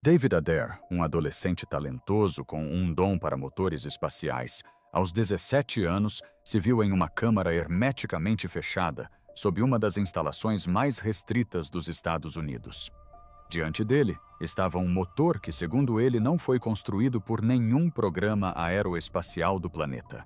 David Adair, um adolescente talentoso com um dom para motores espaciais, aos 17 anos, se viu em uma câmara hermeticamente fechada, sob uma das instalações mais restritas dos Estados Unidos. Diante dele estava um motor que, segundo ele, não foi construído por nenhum programa aeroespacial do planeta.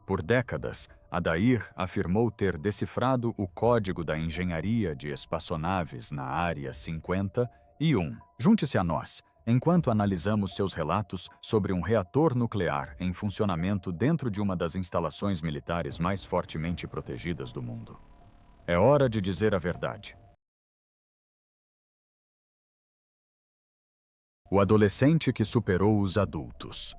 Por décadas, Adair afirmou ter decifrado o código da engenharia de espaçonaves na Área 51. Junte-se a nós, enquanto analisamos seus relatos sobre um reator nuclear em funcionamento dentro de uma das instalações militares mais fortemente protegidas do mundo. É hora de dizer a verdade. O adolescente que superou os adultos.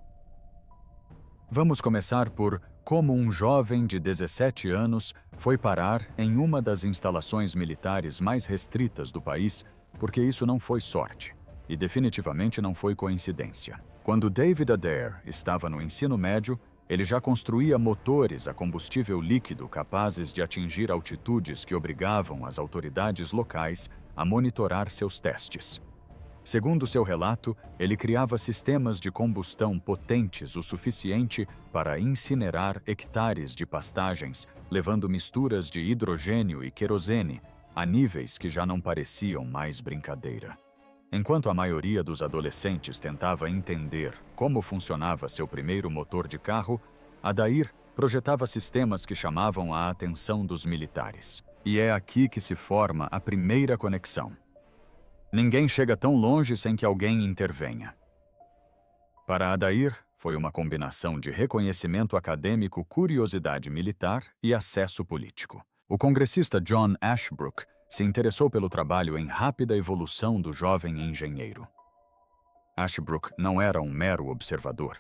Vamos começar por como um jovem de 17 anos foi parar em uma das instalações militares mais restritas do país, porque isso não foi sorte, e definitivamente não foi coincidência. Quando David Adair estava no ensino médio, ele já construía motores a combustível líquido capazes de atingir altitudes que obrigavam as autoridades locais a monitorar seus testes. Segundo seu relato, ele criava sistemas de combustão potentes o suficiente para incinerar hectares de pastagens, levando misturas de hidrogênio e querosene a níveis que já não pareciam mais brincadeira. Enquanto a maioria dos adolescentes tentava entender como funcionava seu primeiro motor de carro, Adair projetava sistemas que chamavam a atenção dos militares. E é aqui que se forma a primeira conexão. Ninguém chega tão longe sem que alguém intervenha. Para Adair, foi uma combinação de reconhecimento acadêmico, curiosidade militar e acesso político. O congressista John Ashbrook se interessou pelo trabalho em rápida evolução do jovem engenheiro. Ashbrook não era um mero observador.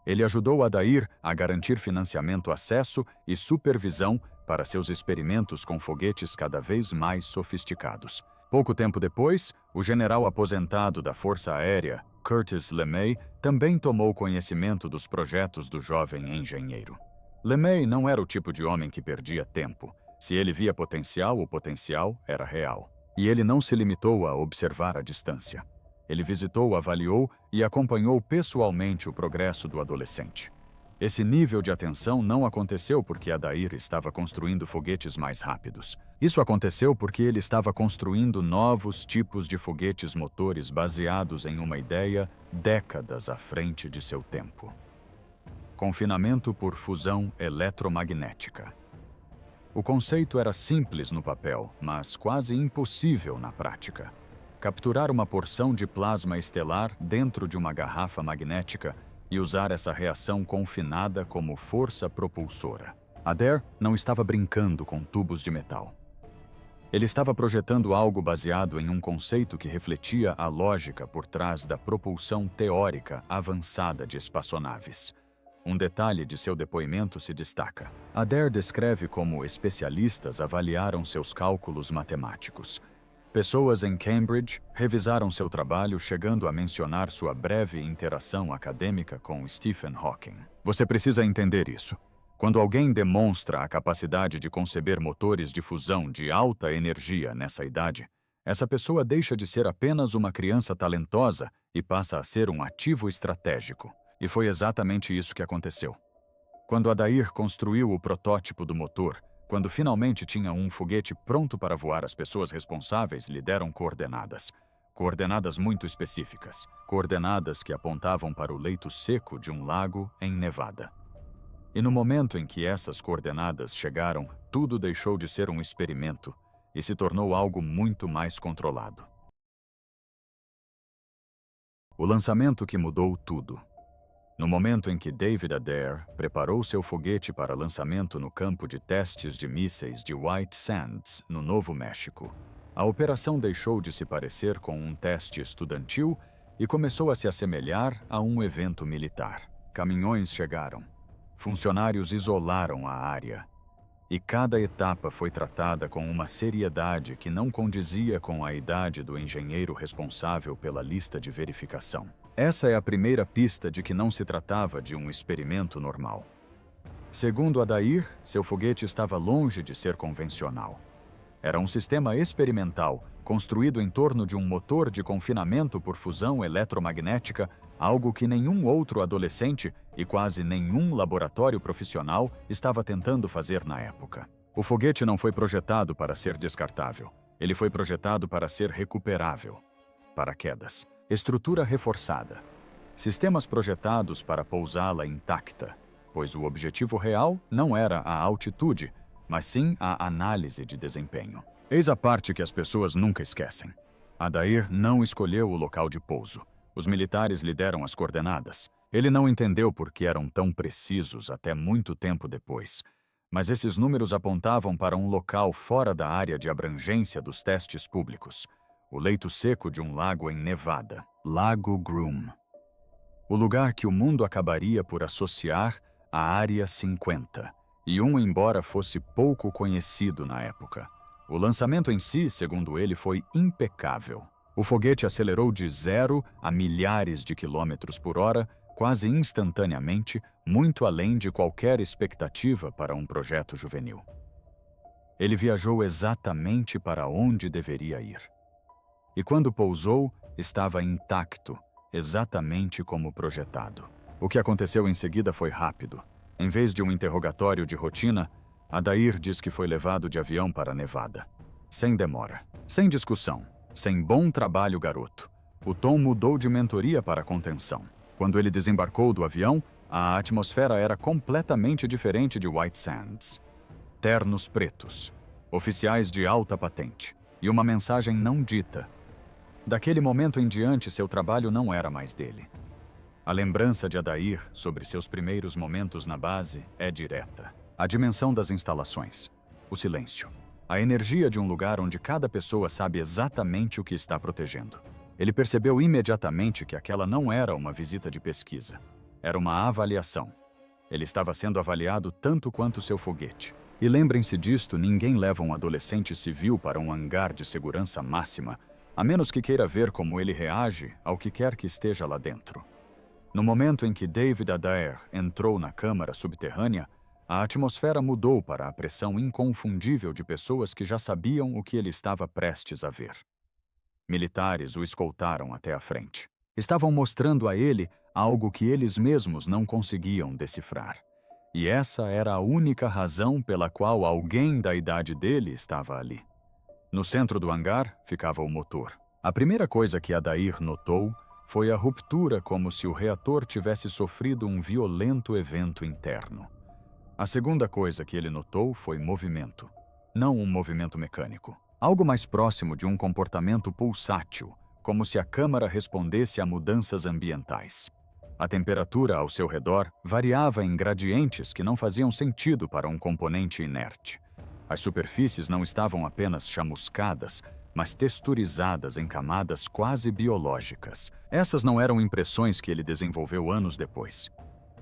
Ele ajudou Adair a garantir financiamento, acesso e supervisão para seus experimentos com foguetes cada vez mais sofisticados. Pouco tempo depois, o general aposentado da Força Aérea, Curtis LeMay, também tomou conhecimento dos projetos do jovem engenheiro. LeMay não era o tipo de homem que perdia tempo. Se ele via potencial, o potencial era real. E ele não se limitou a observar à distância. Ele visitou, avaliou e acompanhou pessoalmente o progresso do adolescente. Esse nível de atenção não aconteceu porque Adair estava construindo foguetes mais rápidos. Isso aconteceu porque ele estava construindo novos tipos de foguetes motores baseados em uma ideia décadas à frente de seu tempo. Confinamento por fusão eletromagnética. O conceito era simples no papel, mas quase impossível na prática. Capturar uma porção de plasma estelar dentro de uma garrafa magnética e usar essa reação confinada como força propulsora. Adair não estava brincando com tubos de metal. Ele estava projetando algo baseado em um conceito que refletia a lógica por trás da propulsão teórica avançada de espaçonaves. Um detalhe de seu depoimento se destaca. Adair descreve como especialistas avaliaram seus cálculos matemáticos. Pessoas em Cambridge revisaram seu trabalho, chegando a mencionar sua breve interação acadêmica com Stephen Hawking. Você precisa entender isso. Quando alguém demonstra a capacidade de conceber motores de fusão de alta energia nessa idade, essa pessoa deixa de ser apenas uma criança talentosa e passa a ser um ativo estratégico. E foi exatamente isso que aconteceu. Quando Adair construiu o protótipo do motor, quando finalmente tinha um foguete pronto para voar, as pessoas responsáveis lhe deram coordenadas. Coordenadas muito específicas. Coordenadas que apontavam para o leito seco de um lago em Nevada. E no momento em que essas coordenadas chegaram, tudo deixou de ser um experimento e se tornou algo muito mais controlado. O lançamento que mudou tudo. No momento em que David Adair preparou seu foguete para lançamento no campo de testes de mísseis de White Sands, no Novo México, a operação deixou de se parecer com um teste estudantil e começou a se assemelhar a um evento militar. Caminhões chegaram. Funcionários isolaram a área. E cada etapa foi tratada com uma seriedade que não condizia com a idade do engenheiro responsável pela lista de verificação. Essa é a primeira pista de que não se tratava de um experimento normal. Segundo Adair, seu foguete estava longe de ser convencional. Era um sistema experimental, construído em torno de um motor de confinamento por fusão eletromagnética, algo que nenhum outro adolescente e quase nenhum laboratório profissional estava tentando fazer na época. O foguete não foi projetado para ser descartável. Ele foi projetado para ser recuperável. Paraquedas. Estrutura reforçada. Sistemas projetados para pousá-la intacta, pois o objetivo real não era a altitude, mas sim a análise de desempenho. Eis a parte que as pessoas nunca esquecem. Adair não escolheu o local de pouso. Os militares lhe deram as coordenadas. Ele não entendeu por que eram tão precisos até muito tempo depois. Mas esses números apontavam para um local fora da área de abrangência dos testes públicos. O leito seco de um lago em Nevada. Lago Groom. O lugar que o mundo acabaria por associar à Área 50, embora fosse pouco conhecido na época. O lançamento em si, segundo ele, foi impecável. O foguete acelerou de 0 a milhares de quilômetros por hora, quase instantaneamente, muito além de qualquer expectativa para um projeto juvenil. Ele viajou exatamente para onde deveria ir. E quando pousou, estava intacto, exatamente como projetado. O que aconteceu em seguida foi rápido. Em vez de um interrogatório de rotina, Adair diz que foi levado de avião para Nevada. Sem demora, sem discussão, sem bom trabalho, garoto. O tom mudou de mentoria para contenção. Quando ele desembarcou do avião, a atmosfera era completamente diferente de White Sands. Ternos pretos, oficiais de alta patente e uma mensagem não dita. Daquele momento em diante, seu trabalho não era mais dele. A lembrança de Adair sobre seus primeiros momentos na base é direta. A dimensão das instalações, o silêncio, a energia de um lugar onde cada pessoa sabe exatamente o que está protegendo. Ele percebeu imediatamente que aquela não era uma visita de pesquisa. Era uma avaliação. Ele estava sendo avaliado tanto quanto seu foguete. E lembrem-se disto, ninguém leva um adolescente civil para um hangar de segurança máxima, a menos que queira ver como ele reage ao que quer que esteja lá dentro. No momento em que David Adair entrou na câmara subterrânea, a atmosfera mudou para a pressão inconfundível de pessoas que já sabiam o que ele estava prestes a ver. Militares o escoltaram até a frente. Estavam mostrando a ele algo que eles mesmos não conseguiam decifrar. E essa era a única razão pela qual alguém da idade dele estava ali. No centro do hangar ficava o motor. A primeira coisa que Adair notou foi a ruptura, como se o reator tivesse sofrido um violento evento interno. A segunda coisa que ele notou foi movimento, não um movimento mecânico. Algo mais próximo de um comportamento pulsátil, como se a câmara respondesse a mudanças ambientais. A temperatura ao seu redor variava em gradientes que não faziam sentido para um componente inerte. As superfícies não estavam apenas chamuscadas, mas texturizadas em camadas quase biológicas. Essas não eram impressões que ele desenvolveu anos depois.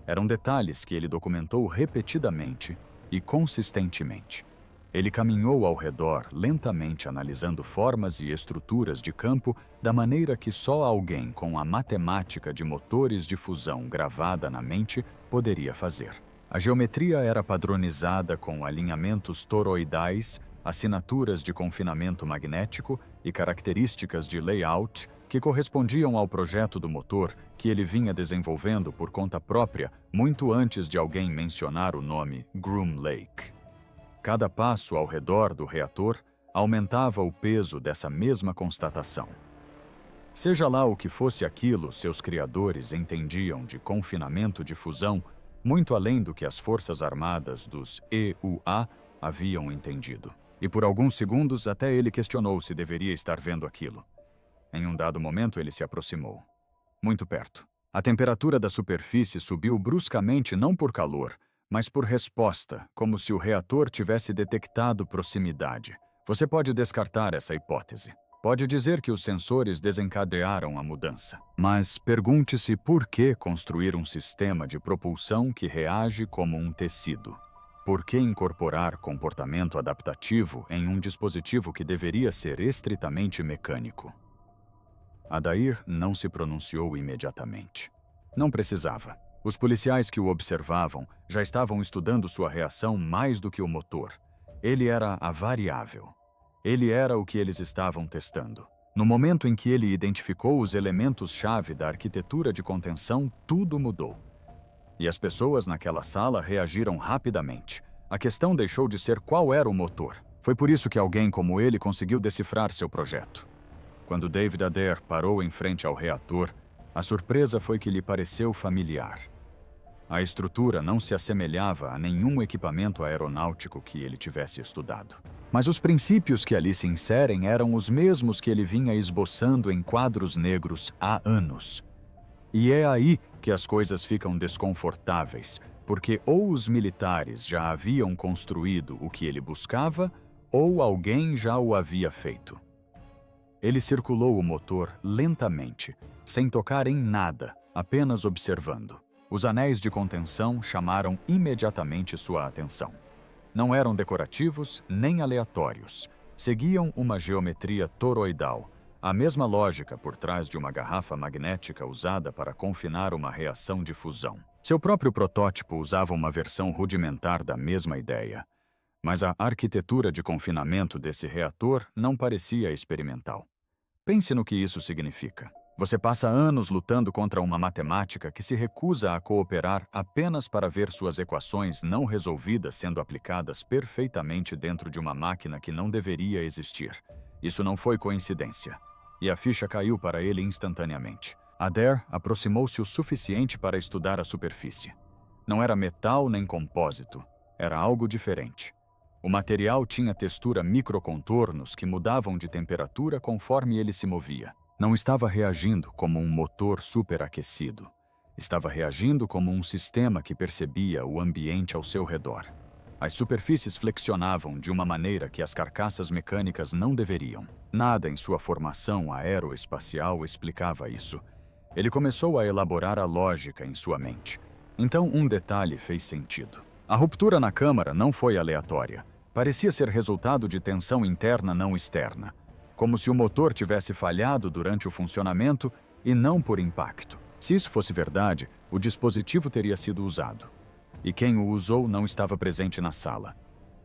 Eram detalhes que ele documentou repetidamente e consistentemente. Ele caminhou ao redor, lentamente analisando formas e estruturas de campo da maneira que só alguém com a matemática de motores de fusão gravada na mente poderia fazer. A geometria era padronizada com alinhamentos toroidais, assinaturas de confinamento magnético e características de layout que correspondiam ao projeto do motor que ele vinha desenvolvendo por conta própria muito antes de alguém mencionar o nome Groom Lake. Cada passo ao redor do reator aumentava o peso dessa mesma constatação. Seja lá o que fosse aquilo, seus criadores entendiam de confinamento de fusão muito além do que as forças armadas dos EUA haviam entendido. E por alguns segundos até ele questionou se deveria estar vendo aquilo. Em um dado momento ele se aproximou. Muito perto. A temperatura da superfície subiu bruscamente não por calor, mas por resposta, como se o reator tivesse detectado proximidade. Você pode descartar essa hipótese. Pode dizer que os sensores desencadearam a mudança. Mas pergunte-se por que construir um sistema de propulsão que reage como um tecido. Por que incorporar comportamento adaptativo em um dispositivo que deveria ser estritamente mecânico? Adair não se pronunciou imediatamente. Não precisava. Os policiais que o observavam já estavam estudando sua reação mais do que o motor. Ele era a variável. Ele era o que eles estavam testando. No momento em que ele identificou os elementos-chave da arquitetura de contenção, tudo mudou. E as pessoas naquela sala reagiram rapidamente. A questão deixou de ser qual era o motor. Foi por isso que alguém como ele conseguiu decifrar seu projeto. Quando David Adair parou em frente ao reator, a surpresa foi que lhe pareceu familiar. A estrutura não se assemelhava a nenhum equipamento aeronáutico que ele tivesse estudado. Mas os princípios que ali se inserem eram os mesmos que ele vinha esboçando em quadros negros há anos. E é aí que as coisas ficam desconfortáveis, porque ou os militares já haviam construído o que ele buscava, ou alguém já o havia feito. Ele circulou o motor lentamente, sem tocar em nada, apenas observando. Os anéis de contenção chamaram imediatamente sua atenção. Não eram decorativos nem aleatórios. Seguiam uma geometria toroidal, a mesma lógica por trás de uma garrafa magnética usada para confinar uma reação de fusão. Seu próprio protótipo usava uma versão rudimentar da mesma ideia, mas a arquitetura de confinamento desse reator não parecia experimental. Pense no que isso significa. Você passa anos lutando contra uma matemática que se recusa a cooperar apenas para ver suas equações não resolvidas sendo aplicadas perfeitamente dentro de uma máquina que não deveria existir. Isso não foi coincidência. E a ficha caiu para ele instantaneamente. Adair aproximou-se o suficiente para estudar a superfície. Não era metal nem compósito. Era algo diferente. O material tinha textura microcontornos que mudavam de temperatura conforme ele se movia. Não estava reagindo como um motor superaquecido. Estava reagindo como um sistema que percebia o ambiente ao seu redor. As superfícies flexionavam de uma maneira que as carcaças mecânicas não deveriam. Nada em sua formação aeroespacial explicava isso. Ele começou a elaborar a lógica em sua mente. Então um detalhe fez sentido. A ruptura na câmara não foi aleatória. Parecia ser resultado de tensão interna não externa. Como se o motor tivesse falhado durante o funcionamento e não por impacto. Se isso fosse verdade, o dispositivo teria sido usado. E quem o usou não estava presente na sala.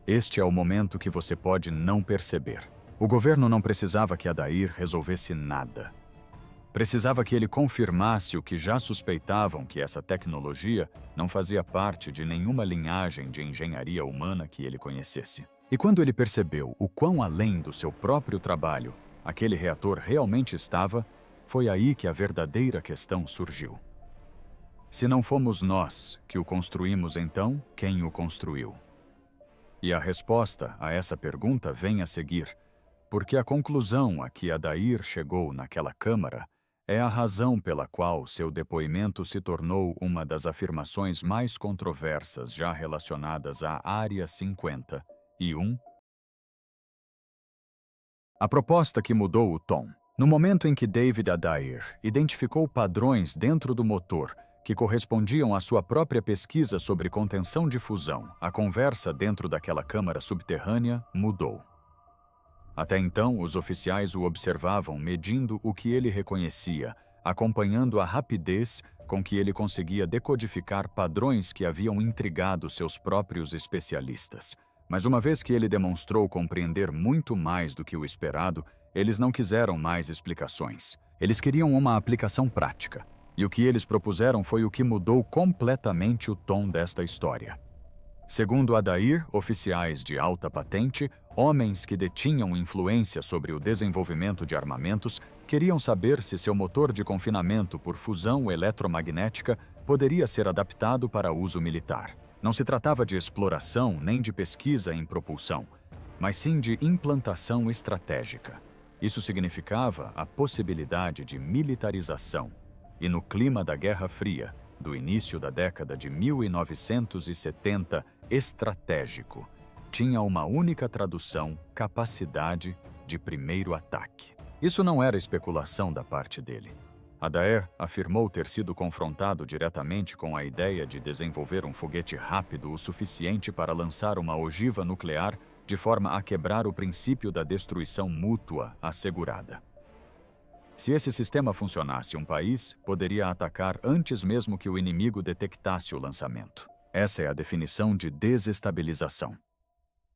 Este é o momento que você pode não perceber. O governo não precisava que Adair resolvesse nada. Precisava que ele confirmasse o que já suspeitavam, que essa tecnologia não fazia parte de nenhuma linhagem de engenharia humana que ele conhecesse. E quando ele percebeu o quão além do seu próprio trabalho aquele reator realmente estava, foi aí que a verdadeira questão surgiu. Se não fomos nós que o construímos, então, quem o construiu? E a resposta a essa pergunta vem a seguir, porque a conclusão a que Adair chegou naquela câmara é a razão pela qual seu depoimento se tornou uma das afirmações mais controversas já relacionadas à Área 51. A proposta que mudou o tom. No momento em que David Adair identificou padrões dentro do motor que correspondiam à sua própria pesquisa sobre contenção de fusão, a conversa dentro daquela câmara subterrânea mudou. Até então, os oficiais o observavam medindo o que ele reconhecia, acompanhando a rapidez com que ele conseguia decodificar padrões que haviam intrigado seus próprios especialistas. Mas uma vez que ele demonstrou compreender muito mais do que o esperado, eles não quiseram mais explicações. Eles queriam uma aplicação prática. E o que eles propuseram foi o que mudou completamente o tom desta história. Segundo Adair, oficiais de alta patente, homens que detinham influência sobre o desenvolvimento de armamentos, queriam saber se seu motor de confinamento por fusão eletromagnética poderia ser adaptado para uso militar. Não se tratava de exploração nem de pesquisa em propulsão, mas sim de implantação estratégica. Isso significava a possibilidade de militarização. E no clima da Guerra Fria, do início da década de 1970, estratégico, tinha uma única tradução: capacidade de primeiro ataque. Isso não era especulação da parte dele. Adair afirmou ter sido confrontado diretamente com a ideia de desenvolver um foguete rápido o suficiente para lançar uma ogiva nuclear de forma a quebrar o princípio da destruição mútua assegurada. Se esse sistema funcionasse, um país poderia atacar antes mesmo que o inimigo detectasse o lançamento. Essa é a definição de desestabilização.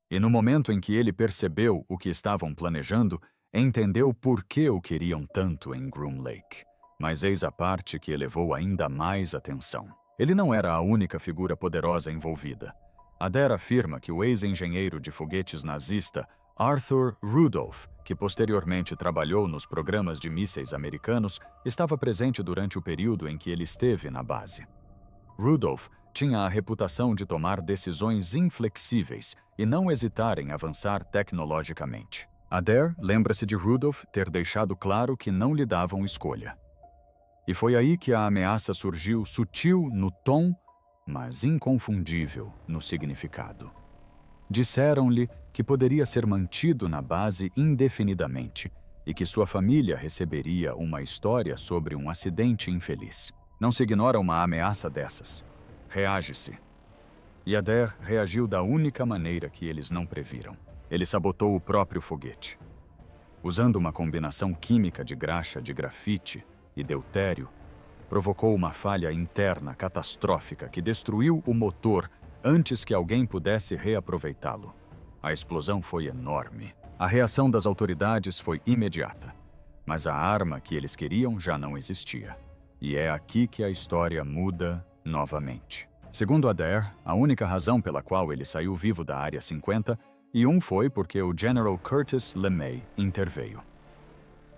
E no momento em que ele percebeu o que estavam planejando, entendeu por que o queriam tanto em Groom Lake. Mas eis a parte que elevou ainda mais atenção. Ele não era a única figura poderosa envolvida. Adair afirma que o ex-engenheiro de foguetes nazista Arthur Rudolph, que posteriormente trabalhou nos programas de mísseis americanos, estava presente durante o período em que ele esteve na base. Rudolph tinha a reputação de tomar decisões inflexíveis e não hesitar em avançar tecnologicamente. Adair lembra-se de Rudolph ter deixado claro que não lhe davam escolha. E foi aí que a ameaça surgiu sutil no tom, mas inconfundível no significado. Disseram-lhe que poderia ser mantido na base indefinidamente e que sua família receberia uma história sobre um acidente infeliz. Não se ignora uma ameaça dessas. Reage-se. E Adair reagiu da única maneira que eles não previram. Ele sabotou o próprio foguete. Usando uma combinação química de graxa de grafite e deutério, provocou uma falha interna catastrófica que destruiu o motor antes que alguém pudesse reaproveitá-lo. A explosão foi enorme. A reação das autoridades foi imediata, mas a arma que eles queriam já não existia. E é aqui que a história muda novamente. Segundo Adair, a única razão pela qual ele saiu vivo da Área 51 foi porque o General Curtis LeMay interveio.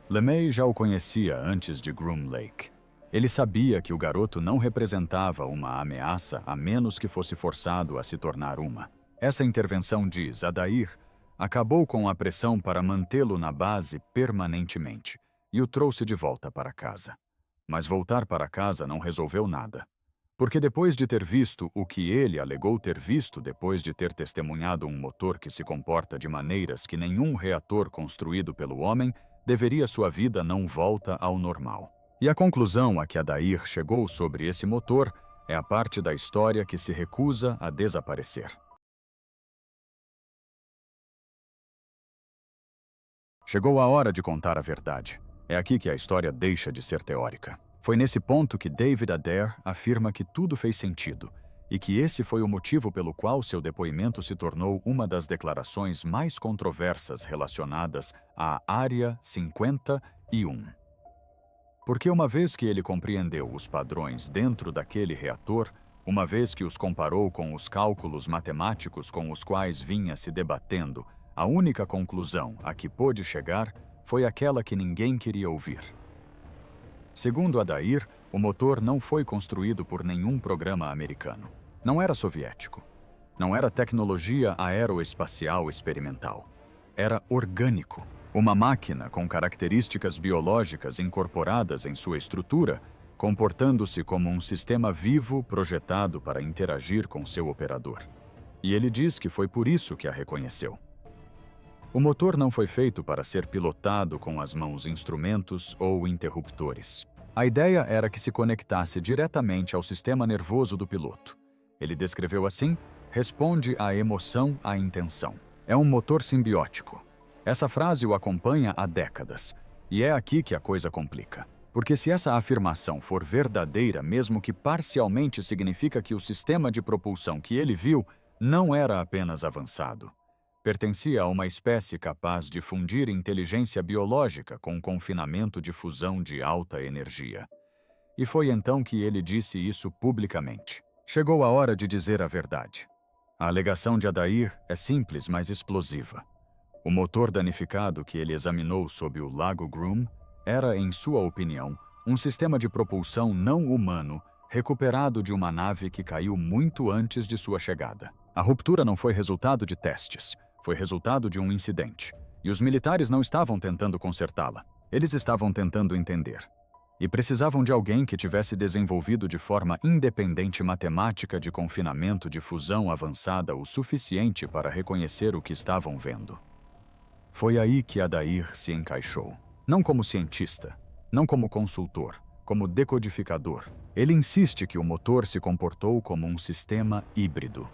LeMay já o conhecia antes de Groom Lake. Ele sabia que o garoto não representava uma ameaça a menos que fosse forçado a se tornar uma. Essa intervenção, diz Adair, acabou com a pressão para mantê-lo na base permanentemente e o trouxe de volta para casa. Mas voltar para casa não resolveu nada. Porque depois de ter visto o que ele alegou ter visto depois de ter testemunhado um motor que se comporta de maneiras que nenhum reator construído pelo homem, deveria sua vida não volta ao normal. E a conclusão a que Adair chegou sobre esse motor é a parte da história que se recusa a desaparecer. Chegou a hora de contar a verdade. É aqui que a história deixa de ser teórica. Foi nesse ponto que David Adair afirma que tudo fez sentido e que esse foi o motivo pelo qual seu depoimento se tornou uma das declarações mais controversas relacionadas à Área 51. Porque uma vez que ele compreendeu os padrões dentro daquele reator, uma vez que os comparou com os cálculos matemáticos com os quais vinha se debatendo, a única conclusão a que pôde chegar foi aquela que ninguém queria ouvir. Segundo Adair, o motor não foi construído por nenhum programa americano. Não era soviético. Não era tecnologia aeroespacial experimental. Era orgânico. Uma máquina com características biológicas incorporadas em sua estrutura, comportando-se como um sistema vivo projetado para interagir com seu operador. E ele diz que foi por isso que a reconheceu. O motor não foi feito para ser pilotado com as mãos instrumentos ou interruptores. A ideia era que se conectasse diretamente ao sistema nervoso do piloto. Ele descreveu assim: responde à emoção, à intenção. É um motor simbiótico. Essa frase o acompanha há décadas. E é aqui que a coisa complica. Porque se essa afirmação for verdadeira, mesmo que parcialmente, significa que o sistema de propulsão que ele viu não era apenas avançado. Pertencia a uma espécie capaz de fundir inteligência biológica com confinamento de fusão de alta energia. E foi então que ele disse isso publicamente. Chegou a hora de dizer a verdade. A alegação de Adair é simples, mas explosiva. O motor danificado que ele examinou sob o Lago Groom era, em sua opinião, um sistema de propulsão não humano recuperado de uma nave que caiu muito antes de sua chegada. A ruptura não foi resultado de testes, foi resultado de um incidente. E os militares não estavam tentando consertá-la. Eles estavam tentando entender. E precisavam de alguém que tivesse desenvolvido de forma independente matemática de confinamento de fusão avançada o suficiente para reconhecer o que estavam vendo. Foi aí que Adair se encaixou. Não como cientista, não como consultor, como decodificador. Ele insiste que o motor se comportou como um sistema híbrido.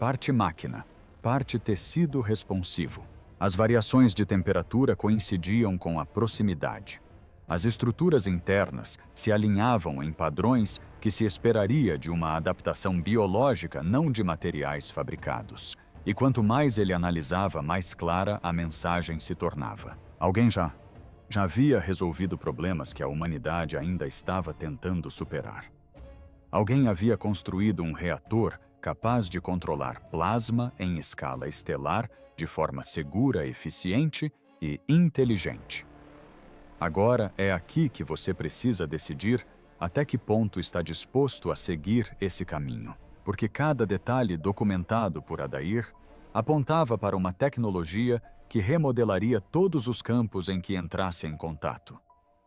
Parte máquina, parte tecido responsivo. As variações de temperatura coincidiam com a proximidade. As estruturas internas se alinhavam em padrões que se esperaria de uma adaptação biológica, não de materiais fabricados. E quanto mais ele analisava, mais clara a mensagem se tornava. Alguém já havia resolvido problemas que a humanidade ainda estava tentando superar. Alguém havia construído um reator capaz de controlar plasma em escala estelar de forma segura, eficiente e inteligente. Agora é aqui que você precisa decidir até que ponto está disposto a seguir esse caminho, porque cada detalhe documentado por Adair apontava para uma tecnologia que remodelaria todos os campos em que entrasse em contato: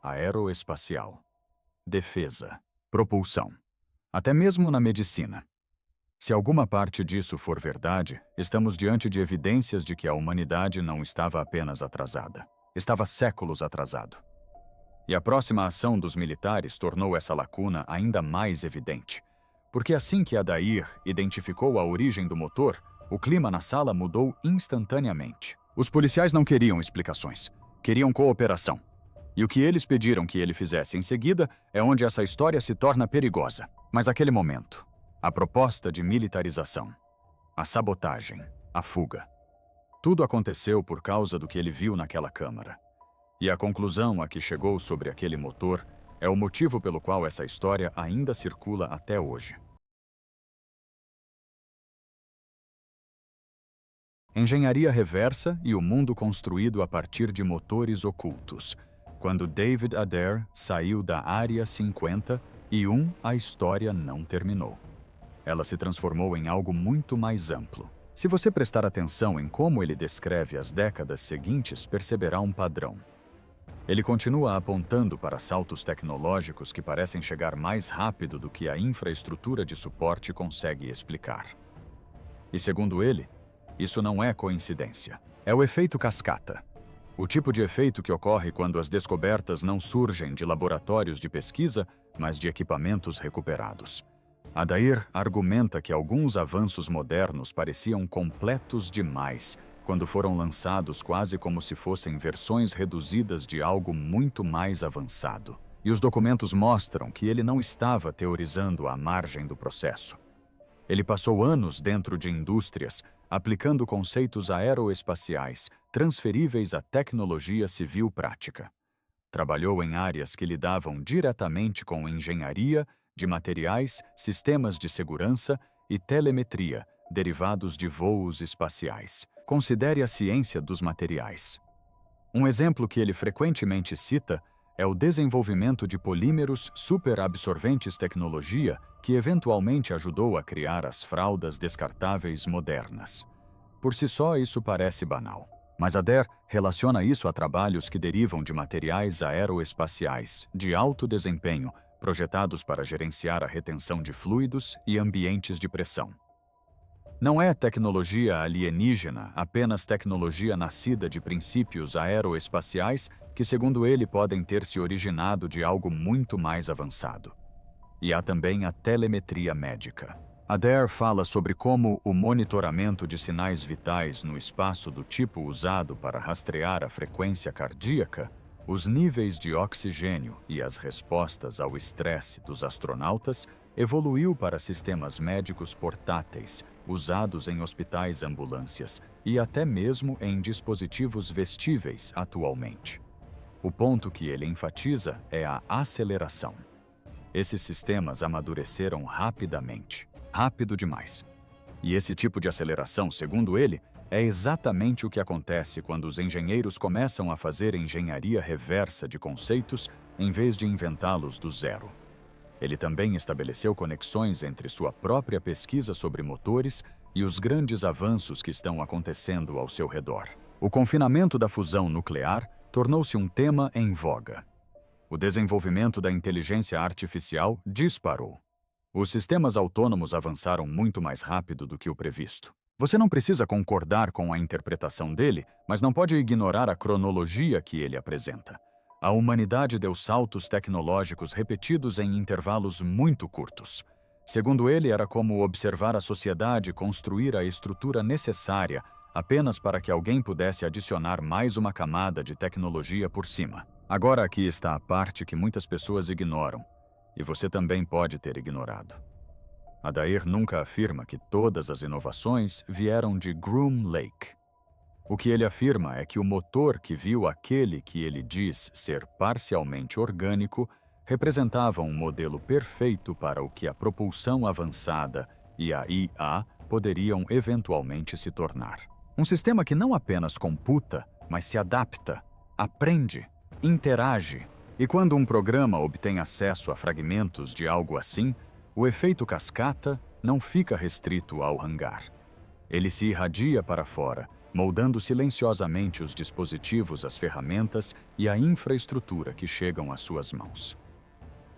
aeroespacial, defesa, propulsão, até mesmo na medicina. Se alguma parte disso for verdade, estamos diante de evidências de que a humanidade não estava apenas atrasada, estava séculos atrasado. E a próxima ação dos militares tornou essa lacuna ainda mais evidente, porque assim que Adair identificou a origem do motor, o clima na sala mudou instantaneamente. Os policiais não queriam explicações, queriam cooperação. E o que eles pediram que ele fizesse em seguida é onde essa história se torna perigosa. Mas aquele momento, a proposta de militarização, a sabotagem, a fuga. Tudo aconteceu por causa do que ele viu naquela câmara. E a conclusão a que chegou sobre aquele motor é o motivo pelo qual essa história ainda circula até hoje. Engenharia reversa e o mundo construído a partir de motores ocultos. Quando David Adair saiu da Área 51, a história não terminou. Ela se transformou em algo muito mais amplo. Se você prestar atenção em como ele descreve as décadas seguintes, perceberá um padrão. Ele continua apontando para saltos tecnológicos que parecem chegar mais rápido do que a infraestrutura de suporte consegue explicar. E segundo ele, isso não é coincidência. É o efeito cascata. O tipo de efeito que ocorre quando as descobertas não surgem de laboratórios de pesquisa, mas de equipamentos recuperados. Adair argumenta que alguns avanços modernos pareciam completos demais quando foram lançados quase como se fossem versões reduzidas de algo muito mais avançado. E os documentos mostram que ele não estava teorizando à margem do processo. Ele passou anos dentro de indústrias, aplicando conceitos aeroespaciais transferíveis à tecnologia civil prática. Trabalhou em áreas que lidavam diretamente com engenharia de materiais, sistemas de segurança e telemetria, derivados de voos espaciais. Considere a ciência dos materiais. Um exemplo que ele frequentemente cita é o desenvolvimento de polímeros superabsorventes, tecnologia que eventualmente ajudou a criar as fraldas descartáveis modernas. Por si só, isso parece banal. Mas Adair relaciona isso a trabalhos que derivam de materiais aeroespaciais de alto desempenho, projetados para gerenciar a retenção de fluidos e ambientes de pressão. Não é tecnologia alienígena, apenas tecnologia nascida de princípios aeroespaciais que, segundo ele, podem ter se originado de algo muito mais avançado. E há também a telemetria médica. Adair fala sobre como o monitoramento de sinais vitais no espaço do tipo usado para rastrear a frequência cardíaca, os níveis de oxigênio e as respostas ao estresse dos astronautas evoluiu para sistemas médicos portáteis, usados em hospitais, ambulâncias e até mesmo em dispositivos vestíveis atualmente. O ponto que ele enfatiza é a aceleração. Esses sistemas amadureceram rapidamente, rápido demais. E esse tipo de aceleração, segundo ele, é exatamente o que acontece quando os engenheiros começam a fazer engenharia reversa de conceitos em vez de inventá-los do zero. Ele também estabeleceu conexões entre sua própria pesquisa sobre motores e os grandes avanços que estão acontecendo ao seu redor. O confinamento da fusão nuclear tornou-se um tema em voga. O desenvolvimento da inteligência artificial disparou. Os sistemas autônomos avançaram muito mais rápido do que o previsto. Você não precisa concordar com a interpretação dele, mas não pode ignorar a cronologia que ele apresenta. A humanidade deu saltos tecnológicos repetidos em intervalos muito curtos. Segundo ele, era como observar a sociedade construir a estrutura necessária apenas para que alguém pudesse adicionar mais uma camada de tecnologia por cima. Agora aqui está a parte que muitas pessoas ignoram, e você também pode ter ignorado. Adair nunca afirma que todas as inovações vieram de Groom Lake. O que ele afirma é que o motor que viu aquele que ele diz ser parcialmente orgânico representava um modelo perfeito para o que a propulsão avançada e a IA poderiam eventualmente se tornar. Um sistema que não apenas computa, mas se adapta, aprende, interage. E quando um programa obtém acesso a fragmentos de algo assim, o efeito cascata não fica restrito ao hangar. Ele se irradia para fora, moldando silenciosamente os dispositivos, as ferramentas e a infraestrutura que chegam às suas mãos.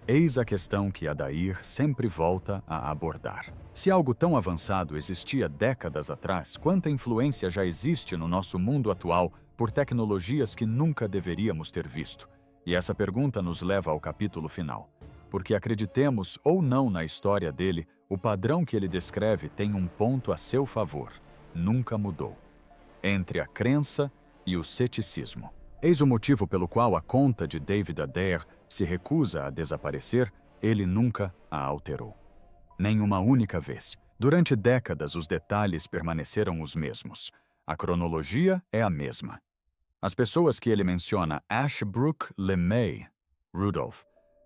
Eis a questão que Adair sempre volta a abordar. Se algo tão avançado existia décadas atrás, quanta influência já existe no nosso mundo atual por tecnologias que nunca deveríamos ter visto? E essa pergunta nos leva ao capítulo final. Porque acreditemos ou não na história dele, o padrão que ele descreve tem um ponto a seu favor. Nunca mudou. Entre a crença e o ceticismo. Eis o motivo pelo qual a conta de David Adair se recusa a desaparecer, ele nunca a alterou. Nem uma única vez. Durante décadas, os detalhes permaneceram os mesmos. A cronologia é a mesma. As pessoas que ele menciona, Ashbrook LeMay, Rudolph,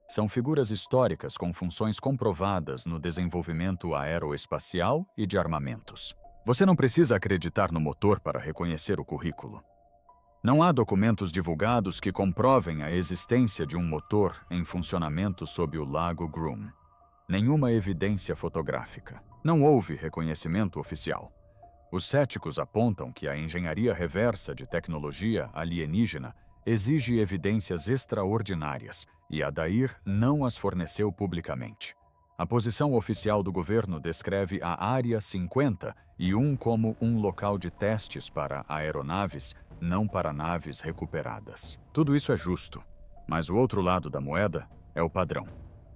são figuras históricas com funções comprovadas no desenvolvimento aeroespacial e de armamentos. Você não precisa acreditar no motor para reconhecer o currículo. Não há documentos divulgados que comprovem a existência de um motor em funcionamento sob o lago Groom. Nenhuma evidência fotográfica. Não houve reconhecimento oficial. Os céticos apontam que a engenharia reversa de tecnologia alienígena exige evidências extraordinárias e Adair não as forneceu publicamente. A posição oficial do governo descreve a Área 51 como um local de testes para aeronaves, não para naves recuperadas. Tudo isso é justo, mas o outro lado da moeda é o padrão.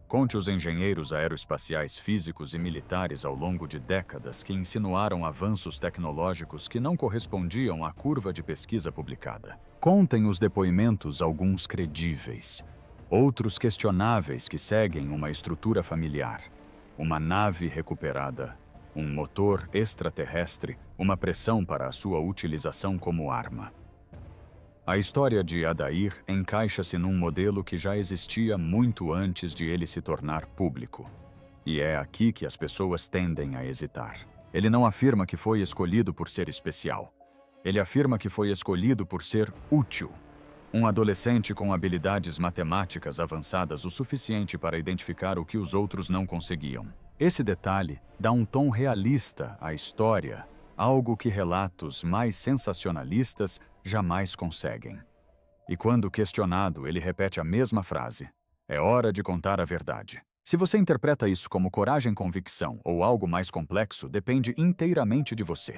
Conte os engenheiros aeroespaciais físicos e militares ao longo de décadas que insinuaram avanços tecnológicos que não correspondiam à curva de pesquisa publicada. Contem os depoimentos, alguns credíveis, outros questionáveis que seguem uma estrutura familiar, uma nave recuperada, um motor extraterrestre, uma pressão para a sua utilização como arma. A história de Adair encaixa-se num modelo que já existia muito antes de ele se tornar público. E é aqui que as pessoas tendem a hesitar. Ele não afirma que foi escolhido por ser especial. Ele afirma que foi escolhido por ser útil. Um adolescente com habilidades matemáticas avançadas o suficiente para identificar o que os outros não conseguiam. Esse detalhe dá um tom realista à história, algo que relatos mais sensacionalistas jamais conseguem. E quando questionado, ele repete a mesma frase: é hora de contar a verdade. Se você interpreta isso como coragem, convicção ou algo mais complexo, depende inteiramente de você.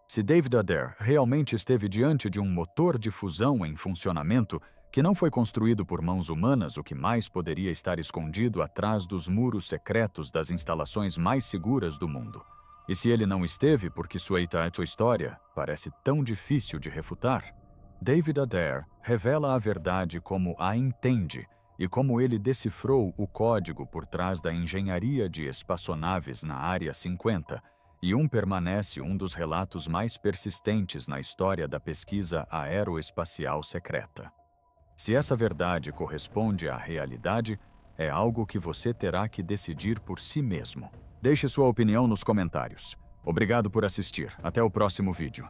Se David Adair realmente esteve diante de um motor de fusão em funcionamento que não foi construído por mãos humanas, o que mais poderia estar escondido atrás dos muros secretos das instalações mais seguras do mundo? E se ele não esteve porque sua história parece tão difícil de refutar? David Adair revela a verdade como a entende e como ele decifrou o código por trás da engenharia de espaçonaves na Área 50, e permanece um dos relatos mais persistentes na história da pesquisa aeroespacial secreta. Se essa verdade corresponde à realidade, é algo que você terá que decidir por si mesmo. Deixe sua opinião nos comentários. Obrigado por assistir. Até o próximo vídeo.